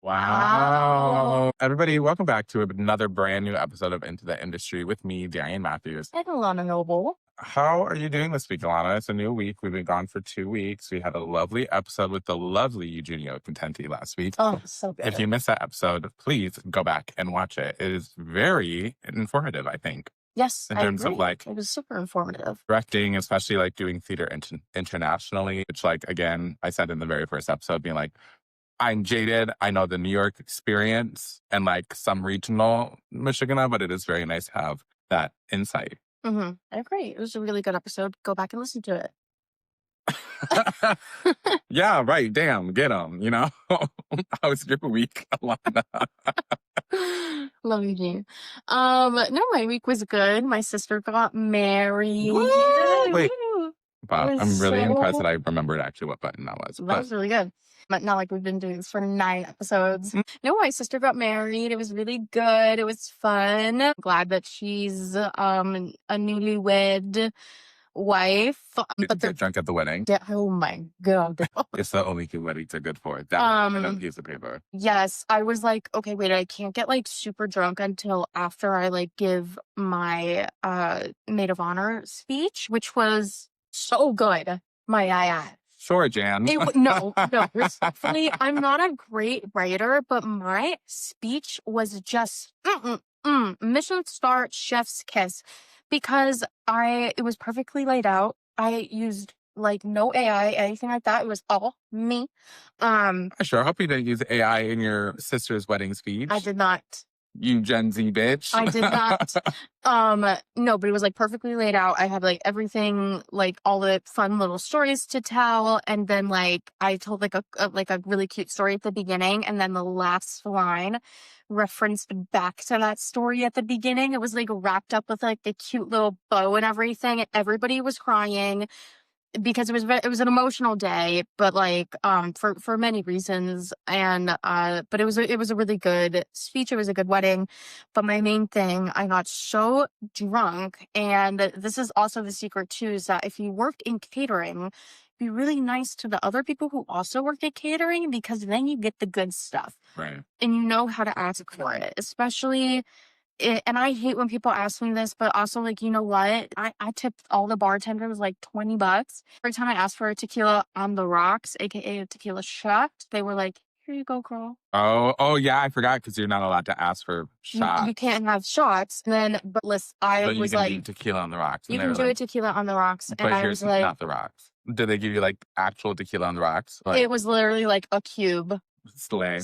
Wow. Everybody, welcome back to another brand new episode of Into the Industry with me, Darion Matthews. And Alana Noble. How are you doing this week, Alana? It's a new week. We've been gone for 2 weeks. We had a lovely episode with the lovely Eugenio Contenti last week. Oh, so good. If you missed that episode, please go back and watch it. It is very informative, I think. Yes, In I terms agree. of like It was super informative. directing, especially like doing theater internationally, which like, again, I said in the very first episode, being like, I'm jaded. I know the New York experience and like some regional Michigan, but it is very nice to have that insight. I agree. It was a really good episode. Go back and listen to it. Yeah, right. Damn, get them, you know? How was your week, Alana? Love you, Jean. No, my week was good. My sister got married. Woo! Wait. Woo! Wow, It I'm was really impressed so- that I remembered actually what button that was. That was really good. But not like we've been doing this for 9 episodes. No, my sister got married. It was really good. It was fun. I'm glad that she's a newlywed wife. But get drunk at the wedding. Oh my god. It's the only thing weddings are good for. That and a piece of paper. Yes, I was like, okay, wait, I can't get like super drunk until after I like give my maid of honor speech, which was so good. My eye. Sure, Jan. No, respectfully, I'm not a great writer, but my speech was just Michelin star chef's kiss because it was perfectly laid out. I used like no AI, anything like that. It was all me. I sure hope you didn't use AI in your sister's wedding speech. I did not. You Gen Z bitch. I did not. No, but it was like perfectly laid out. I had like everything, like all the fun little stories to tell, and then like I told like a really cute story at the beginning, and then the last line referenced back to that story at the beginning. It was like wrapped up with like a cute little bow and everything, and everybody was crying because it was an emotional day, but like for many reasons, and but it was a really good speech. It was a good wedding, but my main thing, I got so drunk, and this is also the secret too, is that if you worked in catering, be really nice to the other people who also work at catering, because then you get the good stuff, Right. and you know how to ask for it, especially. And I hate when people ask me this, but also, like, you know what? I tipped all the bartenders like $20. Every time I asked for a tequila on the rocks, aka a tequila shot, they were like, "Here you go, girl." Oh yeah, I forgot because you're not allowed to ask for shots. You can't have shots. And then, but listen, But you was can like, do tequila on the rocks. you can do a tequila on the rocks. But And I here's was like, not the rocks. Did they give you like actual tequila on the rocks? Like, it was literally like a cube. slay.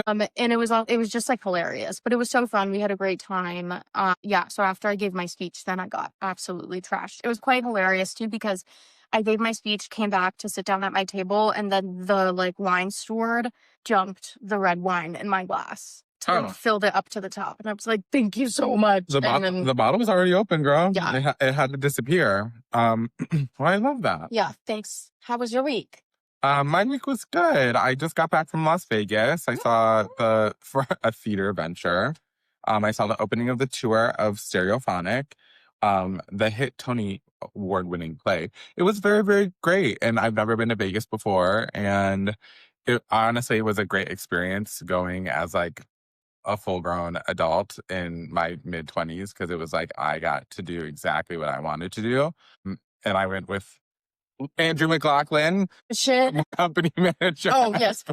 And it was just like hilarious, but it was so fun. We had a great time. So after I gave my speech, then I got absolutely trashed. It was quite hilarious too, because I gave my speech, came back to sit down at my table, and then the like wine steward dumped the red wine in my glass and filled it up to the top, and I was like, "Thank you so much." The bottle was already open, girl. Yeah, it had to disappear. Well, I love that. Yeah, thanks. How was your week? My week was good. I just got back from Las Vegas. I saw for a theater venture. I saw the opening of the tour of Stereophonic, the hit Tony Award-winning play. It was very, very great, and I've never been to Vegas before, and it was a great experience going as like a full-grown adult in my mid-20s, because it was like I got to do exactly what I wanted to do, and I went with Andrew McLaughlin, company manager. Oh, yes.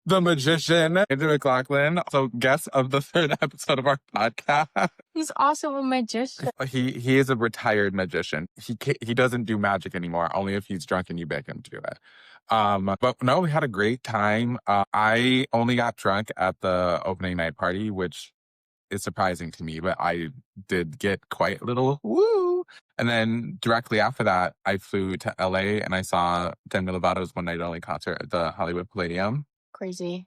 The magician, Andrew McLaughlin, also guest of the 3rd episode of our podcast. He's also a magician. He is a retired magician. He doesn't do magic anymore, only if he's drunk and you beg him to do it. But no, we had a great time. I only got drunk at the opening night party, which is surprising to me, but I did get quite a little woo. And then directly after that, I flew to LA and I saw Demi Lovato's One Night Only concert at the Hollywood Palladium. Crazy.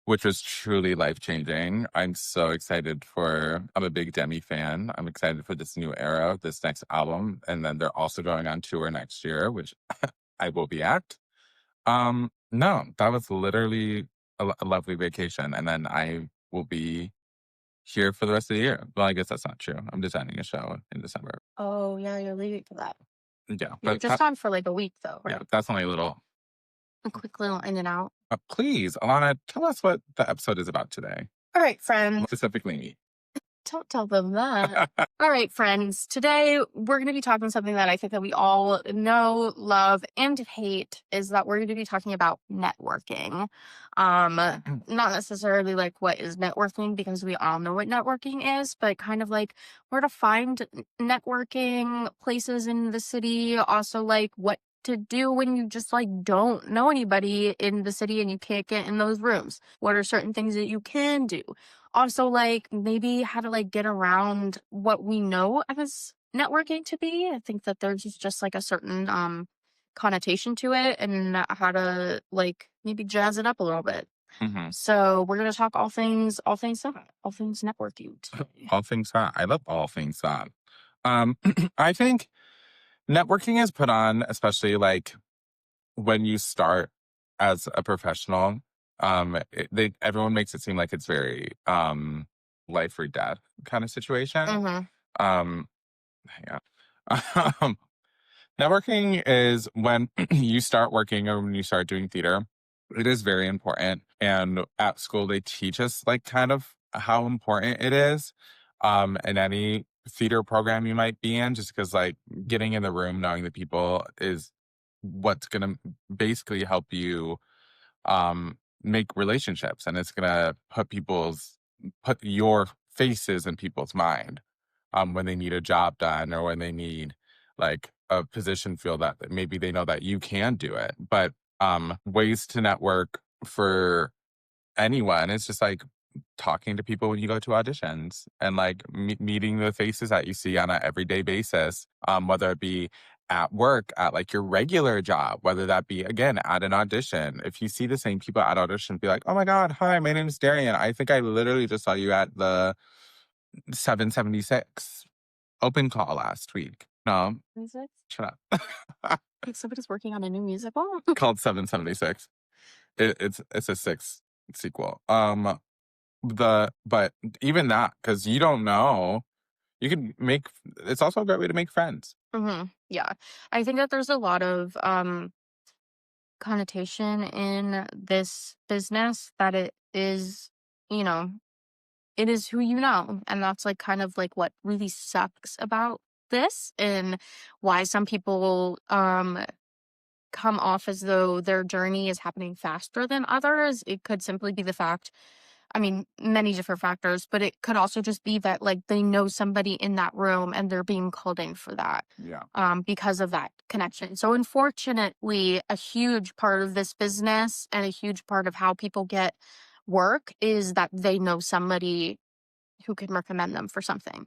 Which was truly life-changing. I'm so excited I'm a big Demi fan. I'm excited for this new era, this next album. And then they're also going on tour next year, which I will be at. No, that was literally a lovely vacation. And then I will be here for the rest of the year. Well, I guess that's not true. I'm designing a show in December. Oh, yeah, you're leaving for that. Yeah. You're just on for like a week, though, right? Yeah, that's only a quick little in and out. Please, Alana, tell us what the episode is about today. All right, friends. Specifically me. Don't tell them that. All right, friends. Today we're going to be talking something that I think that we all know, love, and hate is that we're going to be talking about networking. Not necessarily like what is networking because we all know what networking is, but kind of like where to find networking places in the city. Also, like what to do when you just like don't know anybody in the city and you can't get in those rooms. What are certain things that you can do? Also, like, maybe how to, like, get around what we know as networking to be. I think that there's just, like, a certain, connotation to it and how to, like, maybe jazz it up a little bit. Hmm. So we're gonna talk all things that, all things networking today. All things that. I love all things that. Um, I think networking is put on, especially like when you start as a professional. Everyone makes it seem like it's very life or death kind of situation. Mhm. Um, yeah. Um, Networking is when you start working or when you start doing theater. It is very important. And at school, they teach us like kind of how important it is in any theater program you might be in, just because like getting in the room, knowing the people is what's going to basically help you make relationships. And it's going to put your faces in people's mind when they need a job done or when they need like a position feel that maybe they know that you can do it. But ways to network for anyone is just like talking to people when you go to auditions and like meeting the faces that you see on an everyday basis, whether it be at work, at like your regular job, whether that be again at an audition. If you see the same people at audition, be like, oh my God, hi, my name is Darian. I think I literally just saw you at the 776 open call last week. No, Music? shut up. Like somebody's working on a new musical? Called 776. It's a six sequel. But even that, because you don't know, you can make. It's also a great way to make friends. Yeah. I think that there's a lot of connotation in this business that it is, you know, it is who you know. And that's like kind of like what really sucks about this and why some people come off as though their journey is happening faster than others. It could simply be the fact, I mean, many different factors, but it could also just be that like they know somebody in that room and they're being called in for that Yeah. because of that connection. So unfortunately, a huge part of this business and a huge part of how people get work is that they know somebody who can recommend them for something.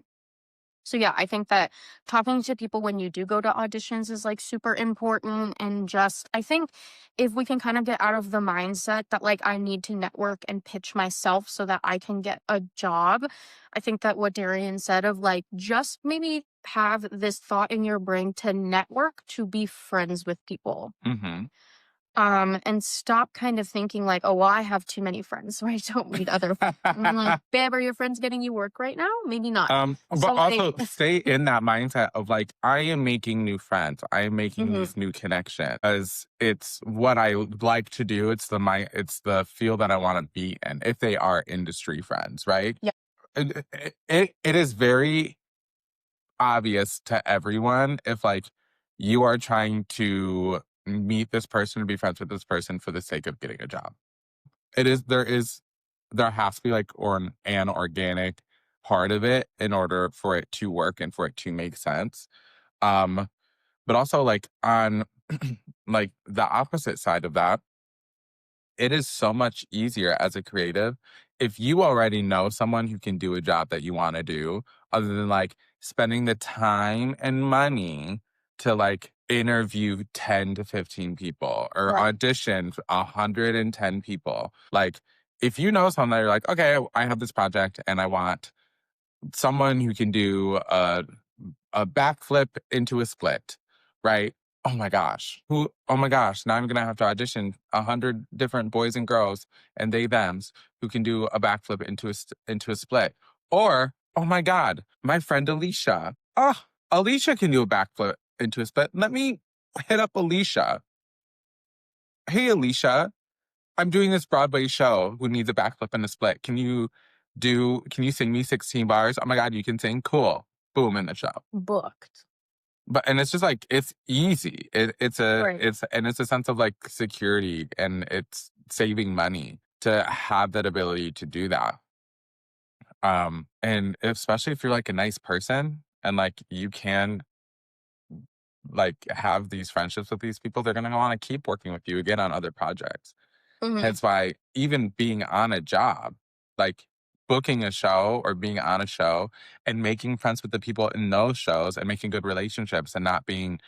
So yeah, I think that talking to people when you do go to auditions is like super important. And just, I think if we can kind of get out of the mindset that like I need to network and pitch myself so that I can get a job, I think that what Darian said of like just maybe have this thought in your brain to network, to be friends with people. Mm-hmm. And stop kind of thinking like, oh, well, I have too many friends, so I don't need other. I'm like, babe, are your friends getting you work right now? Maybe not. But So also like, stay in that mindset of like, I am making new friends. I am making mhm. these new connections as it's what I like to do. It's the field that I want to be in if they are industry friends, right? Yeah. It is very obvious to everyone if like you are trying to meet this person or be friends with this person for the sake of getting a job. There has to be like an organic part of it in order for it to work and for it to make sense. Um, but also like on like the opposite side of that, it is so much easier as a creative if you already know someone who can do a job that you want to do, other than like spending the time and money to like interview 10 to 15 people or Right. audition 110 people. Like, if you know someone that you're like, okay, I have this project and I want someone who can do a backflip into a split, right? Oh my gosh, now I'm gonna have to audition 100 different boys and girls and they thems who can do a backflip into a split. Or, oh my God, my friend Alicia. Oh, Alicia can do a backflip into a split. Let me hit up Alicia. Hey Alicia, I'm doing this Broadway show who needs a backflip and a split. Can you sing me 16 bars? Oh my God, you can sing. Cool. Boom, in the show. Booked. And it's just like, it's easy. Right. It's a sense of like security, and it's saving money to have that ability to do that. And especially if you're like a nice person and like you can like have these friendships with these people, they're gonna want to keep working with you again on other projects. Mhm. Hence why even being on a job, like booking a show or being on a show and making friends with the people in those shows and making good relationships and not being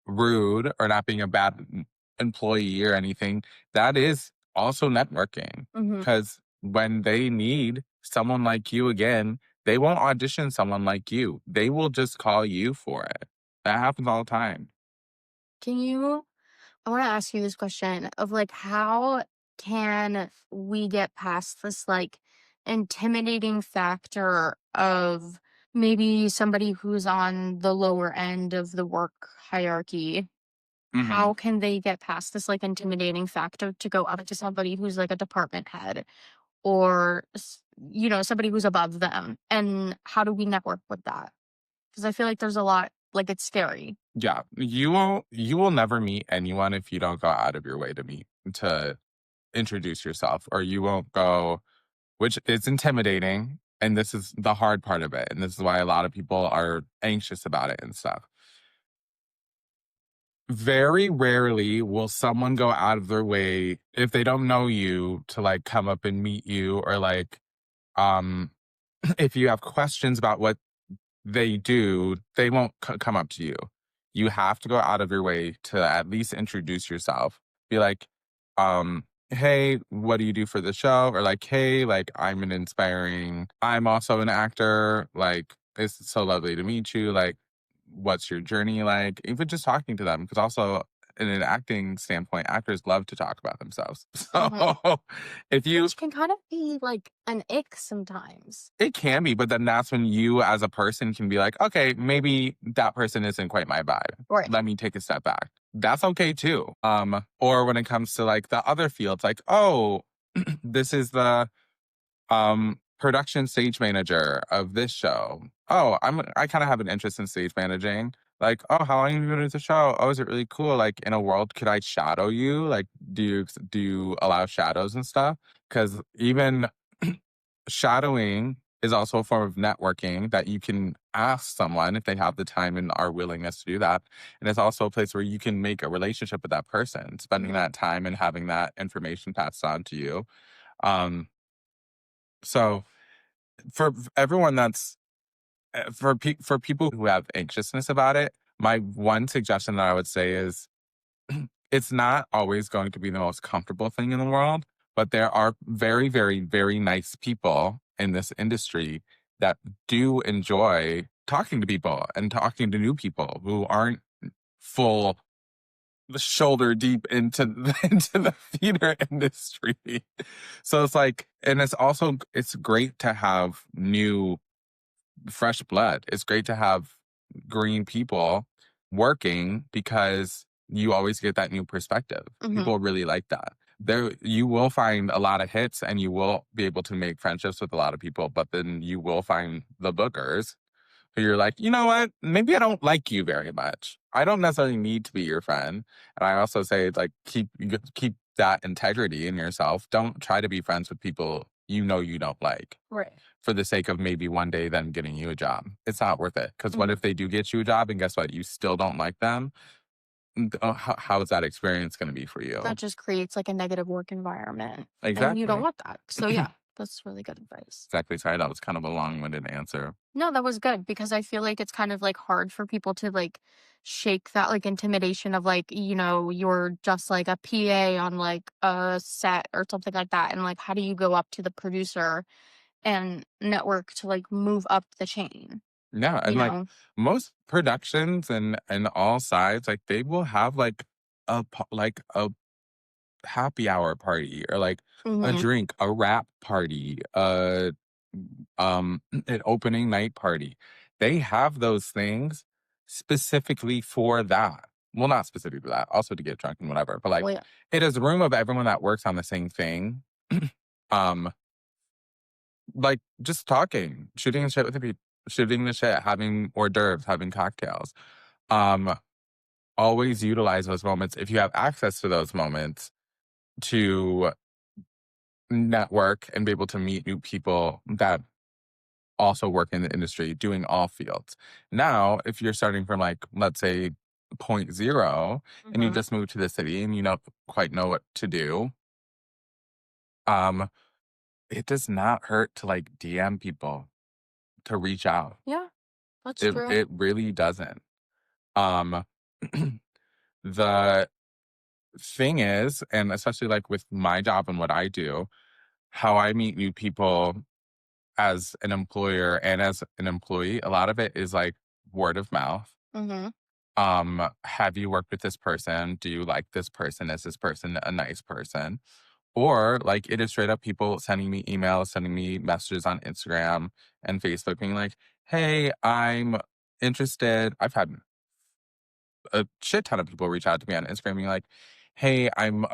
rude or not being a bad employee or anything, that is also networking. Mhm. Because when they need someone like you again, they won't audition someone like you. They will just call you for it. That happens all the time. Can you I want to ask you this question of like how can we get past this like intimidating factor of maybe somebody who's on the lower end of the work hierarchy? Hmm. How can they get past this like intimidating factor to go up to somebody who's like a department head or somebody who's above them, and how do we network with that? Because I feel like there's a lot, like it's scary. Yeah, you will never meet anyone if you don't go out of your way to introduce yourself, or you won't go, which is intimidating, and this is the hard part of it, and this is why a lot of people are anxious about it and stuff. Very rarely will someone go out of their way if they don't know you to like come up and meet you, or like um if you have questions about what they do, they won't come up to you. You have to go out of your way to at least introduce yourself. Be like, hey, what do you do for the show? Or like, hey, like I'm also an actor. Like, it's so lovely to meet you. Like, what's your journey like? Even just talking to them, because also in an acting standpoint, actors love to talk about themselves. Mhm. So if you Which can kind of be like an ick sometimes. it can be, but then that's when you as a person can be like, okay, maybe that person isn't quite my vibe. Right. Let me take a step back. That's okay too. Or when it comes to like the other fields, like, oh, this is the production stage manager of this show. Oh, I kind of have an interest in stage managing. Like, oh, how long have you been at the show? Oh, is it really cool? Like, in a world, could I shadow you? Like, do you allow shadows and stuff? Because even shadowing is also a form of networking that you can ask someone if they have the time and are willingness to do that. And it's also a place where you can make a relationship with that person, spending Mhm. that time and having that information passed on to you. Um, so for everyone that's for people who have anxiousness about it, my one suggestion that I would say is it's not always going to be the most comfortable thing in the world, but there are very, very, very nice people in this industry that do enjoy talking to people and talking to new people who aren't full shoulder deep into into the theater industry. So it's like, and it's great to have new fresh blood. It's great to have green people working because you always get that new perspective. Mhm. People really like that. There, you will find a lot of hits and you will be able to make friendships with a lot of people, but then you will find the bookers who you're like, you know what? Maybe I don't like you very much. I don't necessarily need to be your friend. And I also say, like, keep that integrity in yourself. Don't try to be friends with people you don't like Right. for the sake of maybe one day them getting you a job. It's not worth it. Because what Mhm. if they do get you a job and guess what? You still don't like them? How is that experience going to be for That you? just creates like a negative work environment, and you don't Exactly. want that. So yeah, that's really good advice. Exactly. Sorry, that was kind of a long winded answer. No, that was good because I feel like it's kind of like hard for people to like shake that like intimidation of like, you're just like a PA on like a set or something like that. And like, how do you go up to the producer and network to like move up the chain, Yeah. you And like know? most productions and all sides, like they will have like a happy hour party or like a Hmm. drink, a rap party, an opening night party. They have those things specifically for that. well, not specifically that, also to get drunk and whatever, but like Well, yeah. it is a room of everyone that works on the same thing. um, like just talking, shooting the shit with the people, shooting the shit, having hors d'oeuvres, having cocktails. Um, always utilize those moments if you have access to those moments to network and be able to meet new people that also work in the industry doing all fields. Now, if you're starting from like, let's say, point zero and you Mhm. just moved to the city and you don't quite know what to do, um, it does not hurt to like DM people, to reach out. Yeah, that's It true. it really doesn't. Um the thing is, and especially like with my job and what I do, how I meet new people as an employer and as an employee, a lot of it is like word of mouth. Mhm. Have you worked with this person? Do you like this person? Is this person a nice person? Or like it is straight up people sending me emails, sending me messages on Instagram and Facebook being like, hey, I'm interested. I've had a shit ton of people reach out to me on Instagram being like, hey, I'm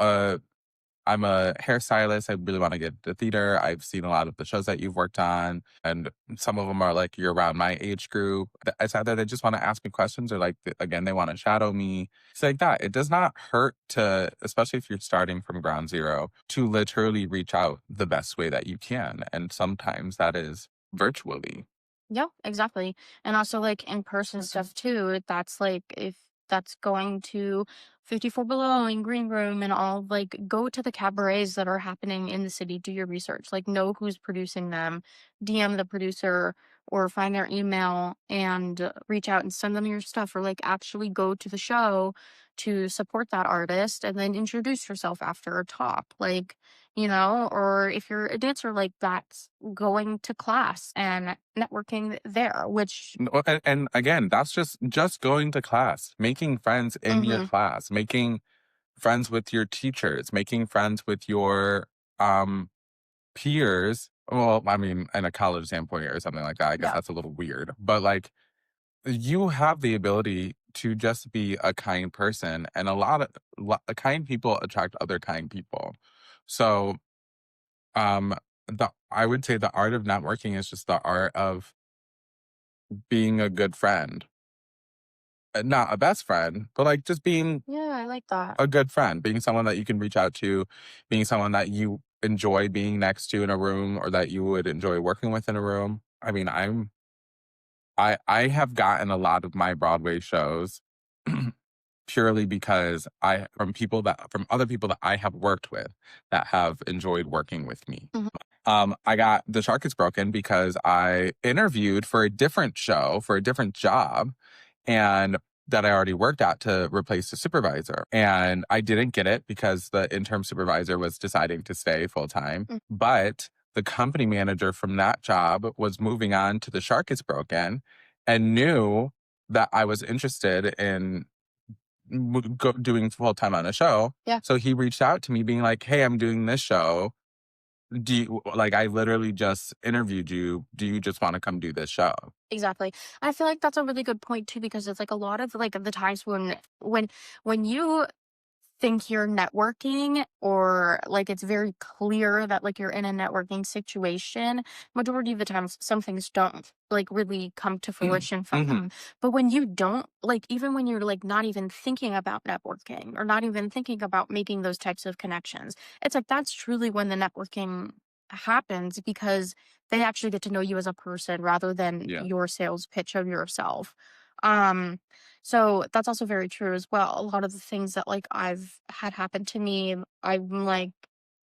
a hairstylist. I really want to get into theater. I've seen a lot of the shows that you've worked on, and some of them are like you're around my age group. It's either they just want to ask me questions, or like again they want to shadow me. It's like that. It does not hurt to, especially if you're starting from ground zero, to literally reach out the best way that you can, and sometimes that is virtually. Yeah, exactly. And also like in person stuff too. That's like if that's going to 54 Below and Green Room and all, like go to the cabarets that are happening in the city, do your research, like know who's producing them, DM the producer or find their email and reach out and send them your stuff, or like actually go to the show to support that artist and then introduce yourself after a talk. Like, or if you're a dancer, like that's going to class and networking there, which And again, that's just going to class, making friends in your mhm, class, making friends with your teachers, making friends with your um peers. Well, I mean, in a college standpoint or something like that, I guess yeah, that's a little weird. But like you have the ability to just be a kind person, and kind people attract other kind people. So, um the I would say the art of networking is just the art of being a good friend. Not a best friend, but like just being yeah, I like that. a good friend, being someone that you can reach out to, being someone that you enjoy being next to in a room or that you would enjoy working with in a room. I mean, I have gotten a lot of my Broadway shows purely because I from other people that I have worked with that have enjoyed working with me. Mhm, I got The Shark is Broken because I interviewed for a different show, for a different job, and that I already worked at to replace the supervisor. And I didn't get it because the interim supervisor was deciding to stay full time. mm, But the company manager from that job was moving on to The Shark is Broken and knew that I was interested in doing full time on a show. yeah, So he reached out to me being like, hey, I'm doing this show. Do you like, I literally just interviewed you. Do you just want to come do this show? exactly. I feel like that's a really good point too, because it's like a lot of like the times when you think you're networking, or like it's very clear that like you're in a networking situation, majority of the times some things don't like really come to fruition from Hmm. them. But when you don't, like even when you're like not even thinking about networking or not even thinking about making those types of connections, it's like that's truly when the networking happens, because they actually get to know you as a person rather than Yeah. your sales pitch of yourself. um so that's also very true as well. A lot of the things that like I've had happen to me, I'm like,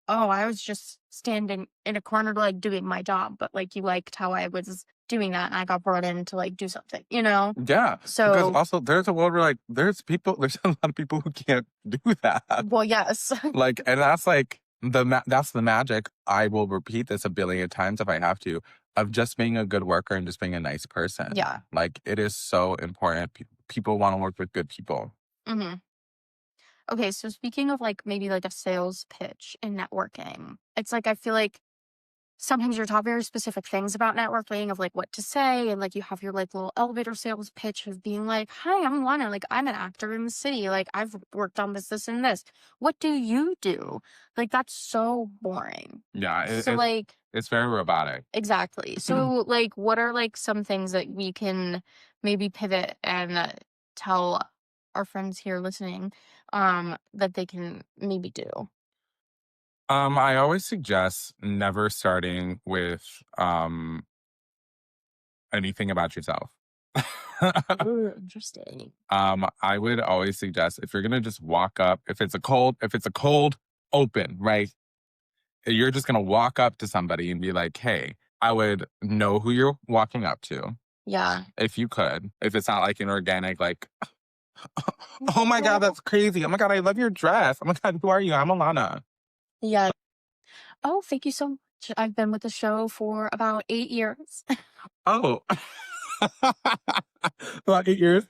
oh, I was just standing in a corner like doing my job, but like you liked how I was doing that and I got brought in to like do something, you know? Yeah, because So, also there's a world where like there's a lot of people who can't do that. well, yes. Like, and that's like that's the magic. I will repeat this a billion times if I have to, of just being a good worker and just being a nice person. Yeah. Like it is so important. People want to work with good people. Hmm. Okay, so speaking of like maybe like a sales pitch in networking, it's like I feel like sometimes you're taught very specific things about networking of like what to say, and like you have your like little elevator sales pitch of being like, "Hi, I'm Lana. Like I'm an actor in the city. Like I've worked on this, and this. What do you do?" Like that's so boring. Yeah, So like it's very robotic. exactly. So like what are like some things that we can maybe pivot and tell our friends here listening that they can maybe do? I always suggest never starting with anything about yourself. Ooh, interesting. I would always suggest if you're gonna just walk up, if it's a cold open, right? You're just gonna walk up to somebody and be like, "Hey," I would know who you're walking up to Yeah. if you could. If it's not like an organic, like, "Oh my god, that's crazy. Oh my god, I love your dress. Oh my god, who are you? I'm Alana." Yeah. Oh, thank you so much. I've been with the show for about 8 years. Oh, about 8 years.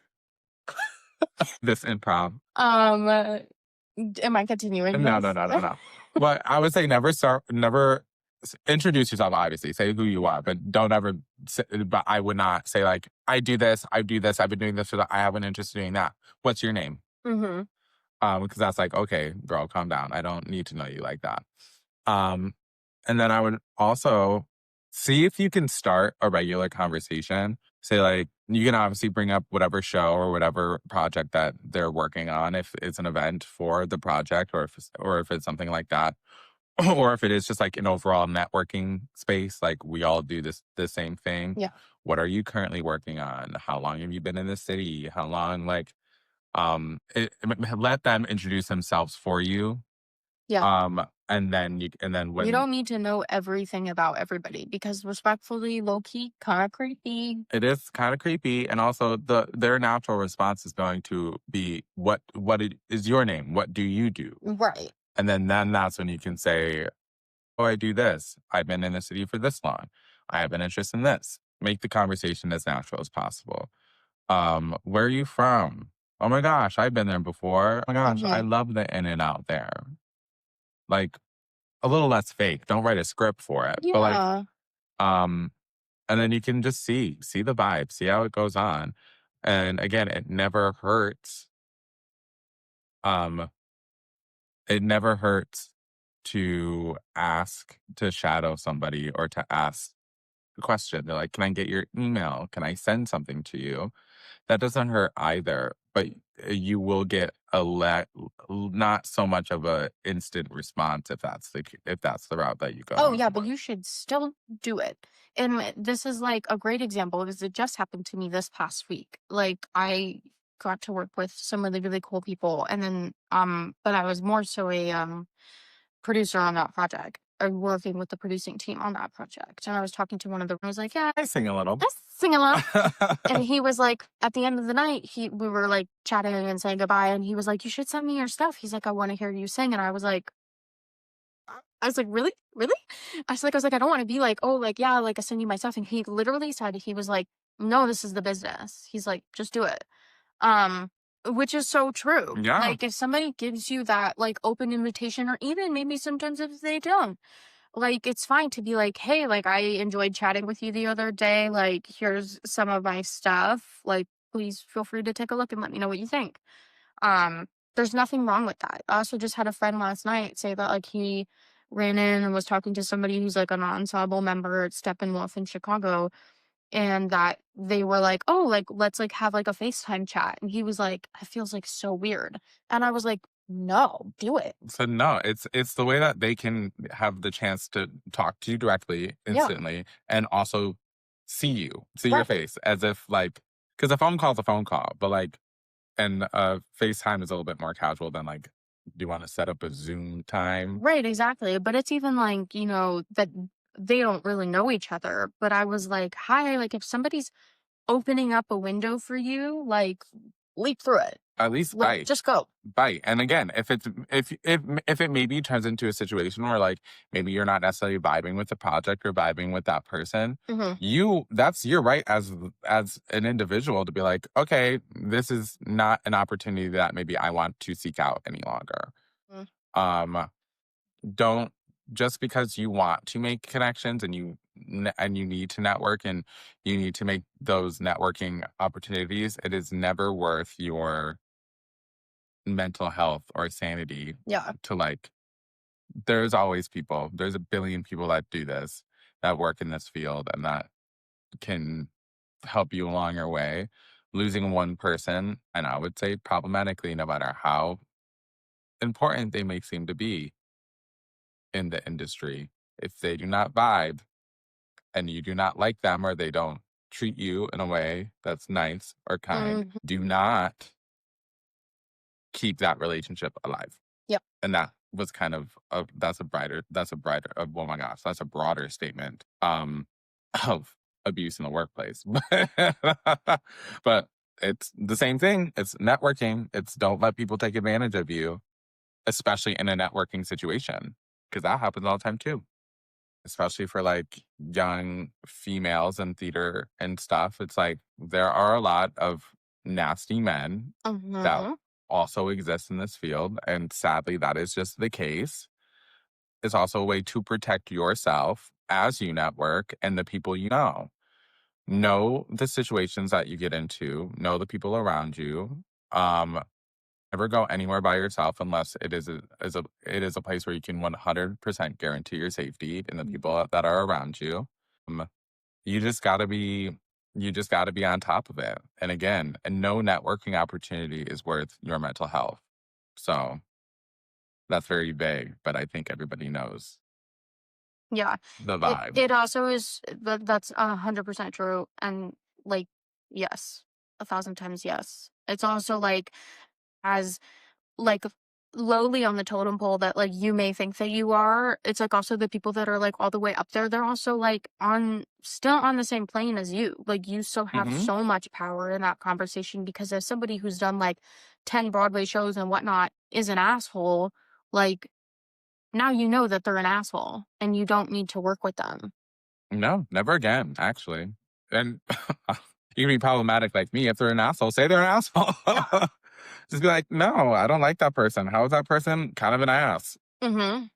This improv. um, am I continuing No, no, this? no, no, no. But I would say never introduce yourself, obviously. Say who you are, but don't ever say, but I would not say, like, I do this, I do this, I've been doing this, I have an interest in doing that. What's your name? Mm-hmm. Because that's like, okay, girl, calm down. I don't need to know you like that. Um, and then I would also see if you can start a regular conversation. Say, like, you can obviously bring up whatever show or whatever project that they're working on, if it's an event for the project, or if it's something like that, or if it is just like an overall networking space. Like, we all do the same thing. Yeah. What are you currently working on? How long have you been in the city? How long, like, let them introduce themselves for you. Yeah. And then You when don't need to know everything about everybody because respectfully, low key, kind of creepy. it is kind of creepy, and also their natural response is going to be, what is your name? What do you do? Right. And then that's when you can say, "Oh, I do this. I've been in the city for this long. I have an interest in this." Make the conversation as natural as possible. Where are you from? Oh my gosh, I've been there before. Oh my gosh, I Mm-hmm. love the in and out there. Like, a little less fake. Don't write a script for it. But like, Yeah. um, and then you can just see the vibe, see how it goes on. And again, um, it never hurts to ask to shadow somebody or to ask a question. They're like, "Can I get your email? Can I send something to you?" That doesn't hurt either, but you will get not so much of a instant response if if that's the route that you Oh, go. yeah, but you should still do it. And this is like a great example because it just happened to me this past week. Like I got to work with some really, really cool people, and then but I was more so a producer on that project, or working with the producing team on that project. And I was talking to one of the I was like, "Yeah, I sing a little. I sing along." And he was like, at the end of the night, we were like chatting and saying goodbye, and he was like, "You should send me your stuff." He's like, "I want to hear you sing." And I was like, "Really? Really?" I was like, "I don't want to be like, oh, like, yeah, like I send you my stuff." And he literally said, he was like, "No, this is the business." He's like, "Just do it." Um, which is so true. Yeah. Like if somebody gives you that like open invitation, or even maybe sometimes if they don't, like it's fine to be like, "Hey, like I enjoyed chatting with you the other day. Like here's some of my stuff. Like please feel free to take a look and let me know what you think." Um, there's nothing wrong with that. I also just had a friend last night say that like he ran in and was talking to somebody who's like an ensemble member at Steppenwolf in Chicago, and that they were like, "Oh, like let's like have like a FaceTime chat." And he was like, "It feels like so weird." And I was like, "No, do it." So no, it's the way that they can have the chance to talk to you directly, Yeah. instantly, and also see your Right. face, as if, like, because a phone call is a phone call, but like, and FaceTime is a little bit more casual than, like, do you want to set up a Zoom time? Right, exactly. But it's even like, that they don't really know each other. But I was like, "Hi, like if somebody's opening up a window for you, like leap through it. At least Like just go." bite. And again, if it maybe turns into a situation where, like, maybe you're not necessarily vibing with the project or vibing with that person, Mhm. that's your right as an individual to be like, okay, this is not an opportunity that maybe I want to seek out any longer. Mm. Um, don't just because you want to make connections and you need to network and you need to make those networking opportunities, it is never worth your mental health or sanity Yeah. to like there's always people. There's a billion people that do this, that work in this field and that can help you along your way. Losing one person, and I would say problematically, no matter how important they may seem to be in the industry, if they do not vibe and you do not like them or they don't treat you in a way that's nice or kind, Mhm. do not keep that relationship alive. Yep. And that was kind of oh my gosh, that's a broader statement of abuse in the workplace. But it's the same thing. It's networking. It's don't let people take advantage of you, especially in a networking situation. Cause that happens all the time too. Especially for like young females in theater and stuff. It's like there are a lot of nasty men that Mhm. also exist in this field. And sadly, that is just the case. It's also a way to protect yourself as you network and the people you know. Know the situations that you get into, know the people around you. Um, Never go anywhere by yourself unless it is a place where you can 100% guarantee your safety and the people that are around you. Um, you just gotta be you just gotta be on top of it. And again, no networking opportunity is worth your mental health. So that's very vague, but I think everybody knows Yeah. the It vibe. it also is that's 100% true, and, like, yes, 1,000 times yes. It's also, like, as, like, lowly on the totem pole that, like, you may think that you are, it's, like, also the people that are, like, all the way up there, they're also, like, on still on the same plane as you. Like, you still have Mhm. so much power in that conversation because as somebody who's done, like, 10 Broadway shows and whatnot is an asshole, like, now you know that they're an asshole, and you don't need to work with them. No, never again, actually. And you can be problematic like me. If they're an asshole, say they're an asshole. Yeah. Just be like, no, I don't like that person. How is that person? Kind of an ass. Mhm.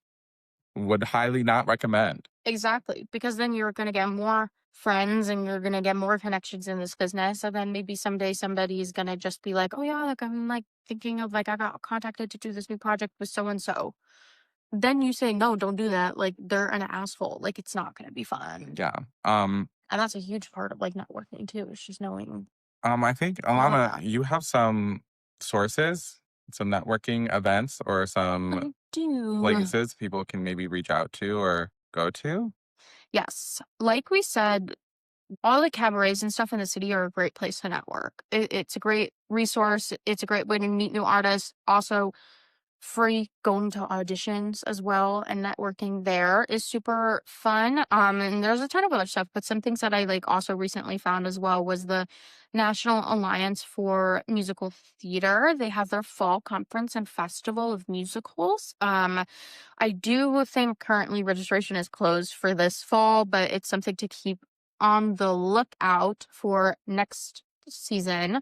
Would highly not recommend. Exactly, because then you're gonna get more friends and you're gonna get more connections in this business, and then maybe someday somebody's gonna just be like, "Oh, yeah, like, I'm, like, thinking of, like, I got contacted to do this new project with so and so." Then you say, "No, don't do that," like, they're an asshole, like, it's not gonna be fun. Yeah. And that's a huge part of, like, networking too, is just knowing I think all of Alana, that. you have some sources, some networking events or some I do. places people can maybe reach out to or go to. Yes. Like we said, all the cabarets and stuff in the city are a great place to network. It's a great resource. It's a great way to meet new artists. Also, free going to auditions as well, and networking there is super fun. And there's a ton of other stuff, but some things that I like also recently found as well was the National Alliance for Musical Theater. They have their fall conference and festival of musicals. I do think currently registration is closed for this fall, but it's something to keep on the lookout for next season.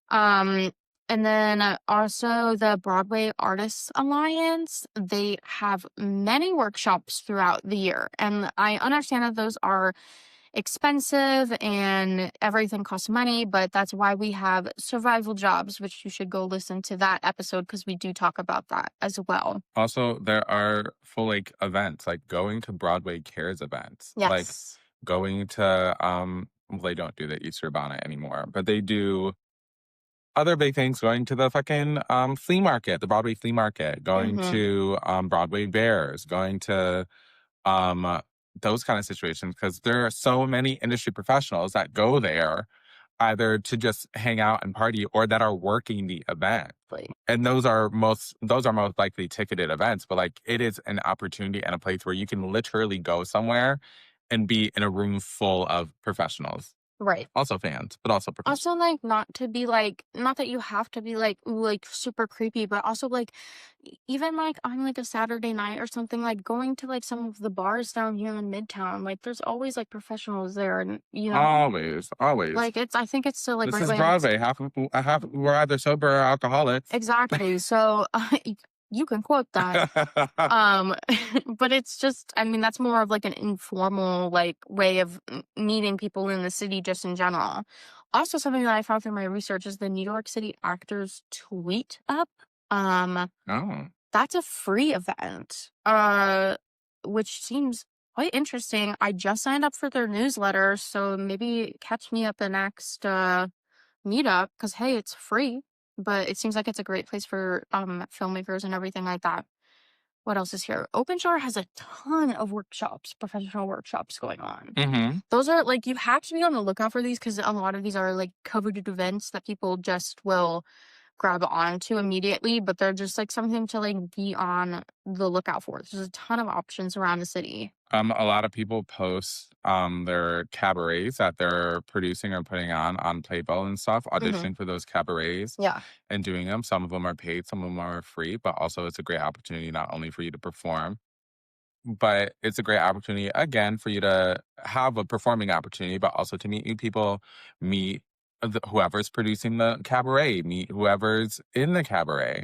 Um, and then also the Broadway Artists Alliance, they have many workshops throughout the year. And I understand that those are expensive and everything costs money, but that's why we have survival jobs, which you should go listen to that episode because we do talk about that as well. Also, there are full like events, like going to Broadway Cares events, like Yes. going to well, they don't do the Easter bonnet anymore, but they do other big things, going to the fucking flea market, the Broadway flea market, going Mm-hmm. to Broadway Bears, going to um those kind of situations because there are so many industry professionals that go there either to just hang out and party or that are working the event. Like, And those are most likely ticketed events, but like it is an opportunity and a place where you can literally go somewhere and be in a room full of professionals. right. Also fans, but also professionals. Also, like, not to be like, not that you have to be like, ooh, like super creepy, but also like, even like on like a Saturday night or something, like going to like some of the bars down here in Midtown, like there's always like professionals there, and Always, always. like I think it's still like This great is way. Broadway. We're either sober or alcoholics. Exactly. So you can quote that. Um, but it's just, I mean, that's more of like an informal like way of meeting people in the city just in general. Also, something that I found through my research is the New York City Actors Tweet Up. Um, Oh. that's a free event, which seems quite interesting. I just signed up for their newsletter, so maybe catch me at the next meetup because hey, it's free. But it seems like it's a great place for filmmakers and everything like that. What else is here? Open Shore has a ton of workshops, professional workshops going on. Mm-hmm. Those are like you have to be on the lookout for these because a lot of these are like coveted events that people just will grab onto immediately, but they're just like something to like be on the lookout for. There's a ton of options around the city. A lot of people post their cabarets that they're producing or putting on Playbill and stuff, Hmm. auditioning for those cabarets Yeah, and doing them. Some of them are paid, some of them are free, but also it's a great opportunity not only for you to perform, but it's a great opportunity again for you to have a performing opportunity, but also to meet new people, meet whoever's producing the cabaret, meet whoever's in the cabaret.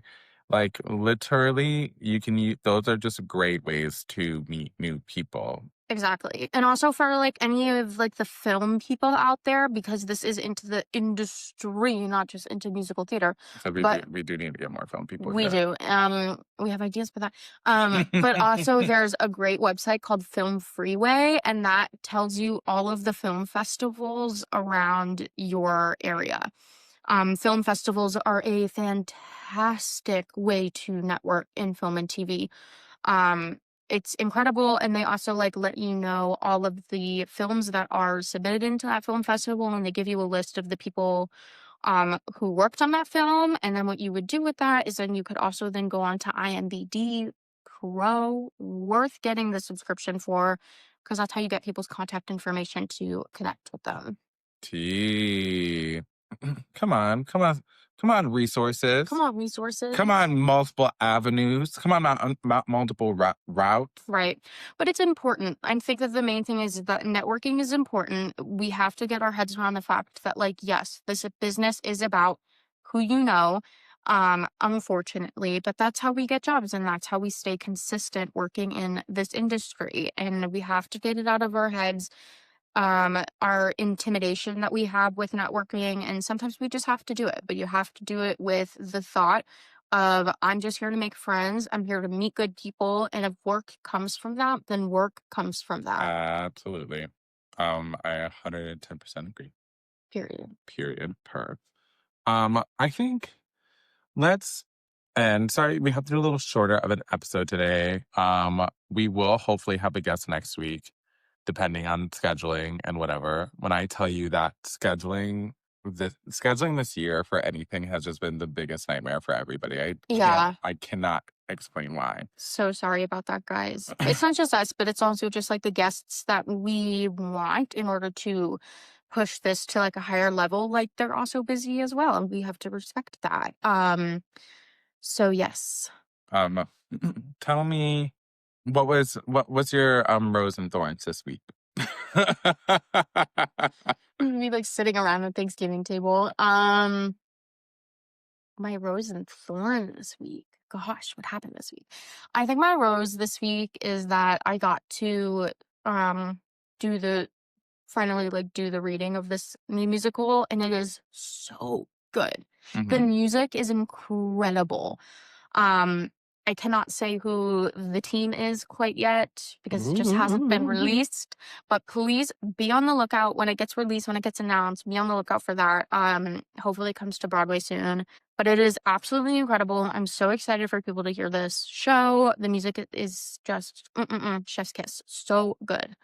Like literally, you can use those are just great ways to meet new people. exactly. And also for like any of like the film people out there, because this is into the industry, not just into musical theater, So but we do need to get more film people we here. do. We have ideas for that. But also there's a great website called Film Freeway, and that tells you all of the film festivals around your area. Film festivals are a fantastic way to network in film and TV. Um, it's incredible, and they also like let you know all of the films that are submitted into that film festival, and they give you a list of the people who worked on that film. And then what you would do with that is then you could also then go on to IMDb Pro, worth getting the subscription for, because that's how you get people's contact information to connect with them. Tea. Come on, come on, come on, Come resources. on, resources. Come on, multiple avenues. Come on, multiple routes. Right. But it's important. I think that the main thing is that networking is important. We have to get our heads around the fact that, like, yes, this business is about who you know, unfortunately, but that's how we get jobs and that's how we stay consistent working in this industry. And we have to get it out of our heads, our intimidation that we have with networking. And sometimes we just have to do it, but you have to do it with the thought of I'm just here to make friends. I'm here to meet good people. And if work comes from that, then work comes from that. Absolutely. I 110% agree. Period. Period. Per. I think let's and sorry, we have to do a little shorter of an episode today. We will hopefully have a guest next week, depending on scheduling and whatever. When I tell you that scheduling this year for anything has just been the biggest nightmare for everybody. Yeah. I cannot explain why. So sorry about that, guys. It's not just us, but it's also just like the guests that we want in order to push this to like a higher level. Like they're also busy as well, and we have to respect that. So yes. um Tell me what was your rose and thorns this week? Me like sitting around a Thanksgiving table. My rose and thorn this week. Gosh, what happened this week? I think my rose this week is that I got to um do the finally like do the reading of this new musical, and it is so good. The Mhm. music is incredible. Um, I cannot say who the team is quite yet because it just hasn't been released. But please be on the lookout when it gets released, when it gets announced. Be on the lookout for that. Hopefully it comes to Broadway soon. But it is absolutely incredible. I'm so excited for people to hear this show. The music is just chef's kiss. So good.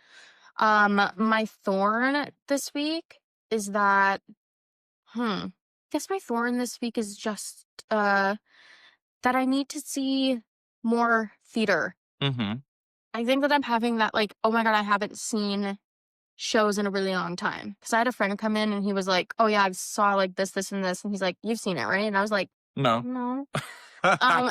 My thorn this week is that I guess my thorn this week is just that I need to see more theater. Mhm. I think that I'm having that like, oh my God, I haven't seen shows in a really long time. Because I had a friend come in and he was like, oh yeah, I saw like this, and this. And he's like, you've seen it, right? And I was like, No. no. Um,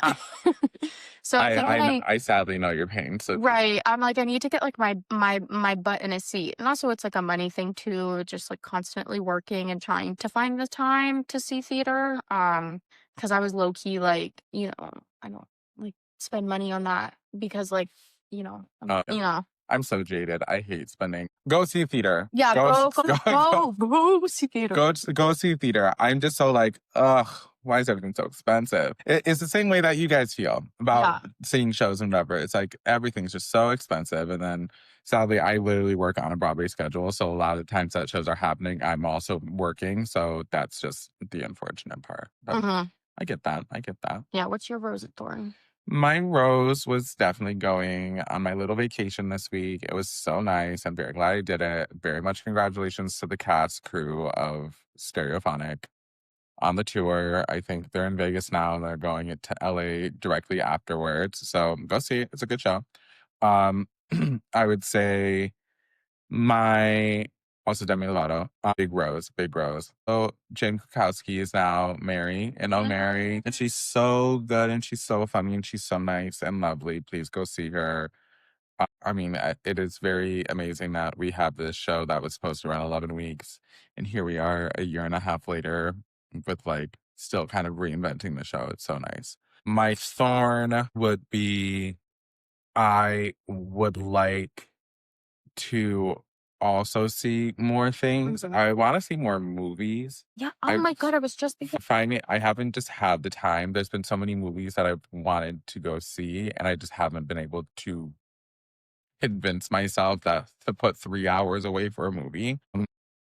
so I think that I sadly know your pain. So right. I'm like, I need to get like my butt in a seat. And also it's like a money thing too, just like constantly working and trying to find the time to see theater. Because I was low key like, I don't spend money on that because, like, Yeah. I'm so jaded. I hate spending. Go see theater. Yeah, go see theater. Go see theater. I'm just so like, ugh, why is everything so expensive? It's the same way that you guys feel about seeing shows and whatever. It's like everything's just so expensive. And then sadly, I literally work on a Broadway schedule. So a lot of the times that shows are happening, I'm also working. So that's just the unfortunate part. But I get that. Yeah, what's your rose and thorn? My rose was definitely going on my little vacation this week. It was so nice. I'm very glad I did it. Very much congratulations to the cast crew of Stereophonic on the tour. I think they're in Vegas now and they're going to LA directly afterwards. So go see it. It's a good show. I would say my also Demi Lovato, Big Rose. So Jane Krakowski is now Mary and Mary, and she's so good and she's so funny and she's so nice and lovely. Please go see her. I mean, it is very amazing that we have this show that was supposed to run 11 weeks, and here we are a year and a half later with like still kind of reinventing the show. It's so nice. My thorn would be I would like to also see more things. I want to see more movies. Yeah. Oh my God, I was just thinking. I haven't just had the time. There's been so many movies that I've wanted to go see, and I just haven't been able to convince myself that to put 3 hours away for a movie.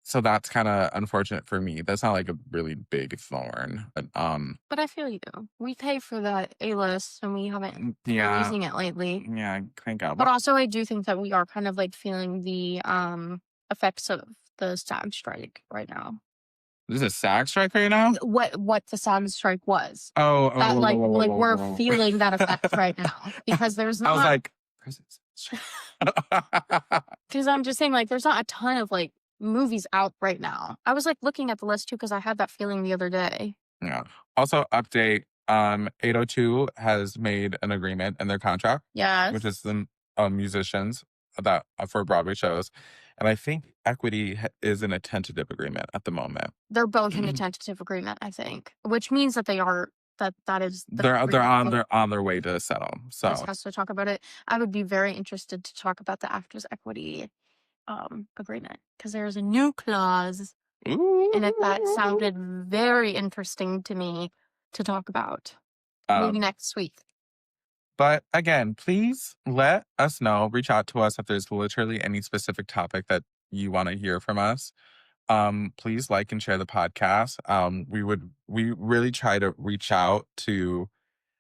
So that's kind of unfortunate for me. That's not like a really big thorn, but But I feel you. We pay for that A-list and we haven't been using it lately. Yeah, thank God. But also I do think that we are kind of like feeling the effects of the SAG strike right now. There's a SAG strike right now? What the SAG strike was. Oh, that like we're feeling that effect right now because there's not. I was like, because I'm just saying like there's not a ton of like movies out right now. I was like looking at the list too because I had that feeling the other day. Yeah. Also, update. 802 has made an agreement in their contract. Yes. Which is the musicians that for Broadway shows, and I think Equity is in a tentative agreement at the moment. They're both in a tentative agreement, I think, which means that they are. That is. They're on their way to settle. So has to talk about it. I would be very interested to talk about the Actors Equity agreement because there's a new clause in it that sounded very interesting to me to talk about. Maybe next week. But again, please let us know. Reach out to us if there's literally any specific topic that you want to hear from us. Please like and share the podcast. We really try to reach out to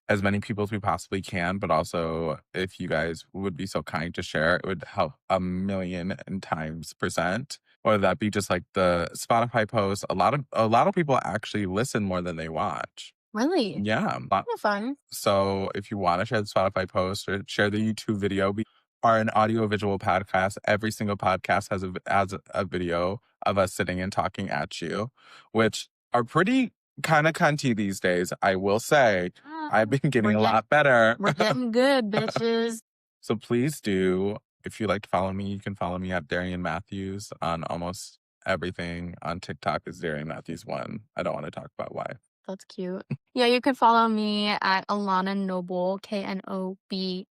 as many people as we possibly can, but also if you guys would be so kind to share, it would help a million times %. Whether that be just like the Spotify post, a lot of people actually listen more than they watch. Really? Yeah. Fun. So if you want to share the Spotify post or share the YouTube video, we are an audio-visual podcast. Every single podcast has a video of us sitting and talking at you, which are pretty kind of cunty these days, I will say. I've been getting a lot better. We're getting good, bitches. So please do. If you'd like to follow me, you can follow me at Darion Matthews on almost everything. On TikTok is Darion Matthews 1. I don't want to talk about why. That's cute. Yeah, you can follow me at Alana Noble, Knobel.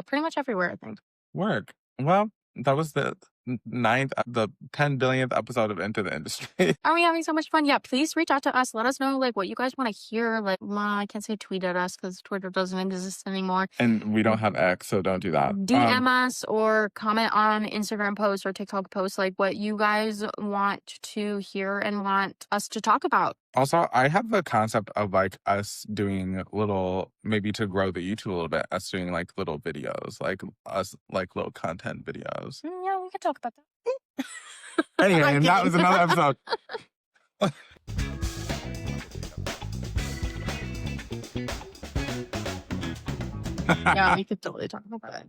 Pretty much everywhere, I think. Work. Well, that was the 10 billionth episode of Into the Industry. Are we having so much fun? Yeah, please reach out to us. Let us know like what you guys want to hear. Like, I can't say tweet at us because Twitter doesn't exist anymore. And we don't have X, so don't do that. DM us or comment on Instagram posts or TikTok posts like what you guys want to hear and want us to talk about. Also, I have the concept of like us doing little, maybe to grow the YouTube a little bit, us doing like little videos, like us like little content videos. Yeah, we can talk about that. Anyway, that was another episode. Yeah, we could totally talk about that.